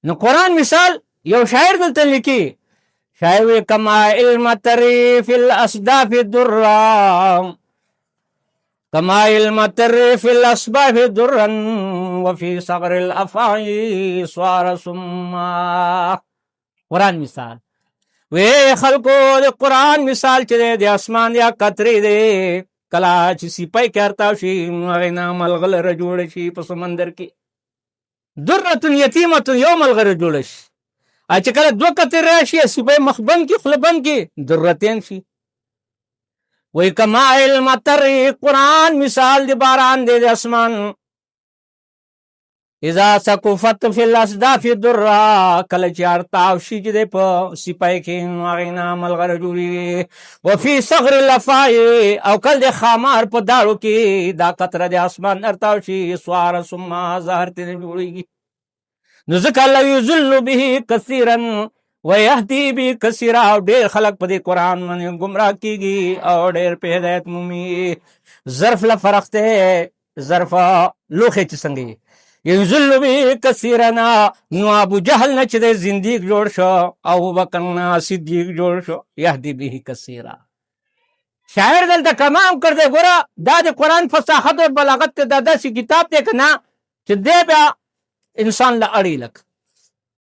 نو قرآن مثال یو شاعر دلته لیکي، شاعر وی کما علم تری فی الاسداف درا، کما علم تری فی الاسباف درا وفی صغر الافعی سوار سما. قرآن مثال وی خلقو د قرآن مثال چې دی د اسمان یا قطرې دی، کله چې سیپی کې ارتاو شي نو هغې نه ملغلره جوړه شي په سمندر کې، درتون یتیمتون یو ملغلره جوړه شي، چې کله دوه قطرې راشي سیپی مخ بند کړي خوله بند کړي درتین شي. وی کما علم تری قرآن مثال د باران دی د اسمان، اذا سکفت فی الاسداف درا، کله چې ارتاو شي چې دی په سیپی کې نو هغې نه ملغلره جوړېږي. وفي صغر الافعی، او کله د خامار په داړو کې دا قطره د اسمان ارتاو شي سوار ثم زهر ترې جوړېږي. نو ځکه الله یضل به کثیرا ویهدی به کثیرا، او ډېر خلک په دې قرآن باندې ګمراه کېږي او ډېر په هدایت مومي. ظرف له فرق دی، ظرف لوښی چې څنګه یضل به کثیرا، نو ابو جهل نه چې دی زندیق جوړ شو او ابوبکر نه صدیق جوړ شو، یهدی به کثیرا. شاعر دلته کمام کړ دی. ګوره دا د قرآن فصاحت او بلاغت ته دا داسې کتاب دی که نه چې دی بیا انسان له اړي لک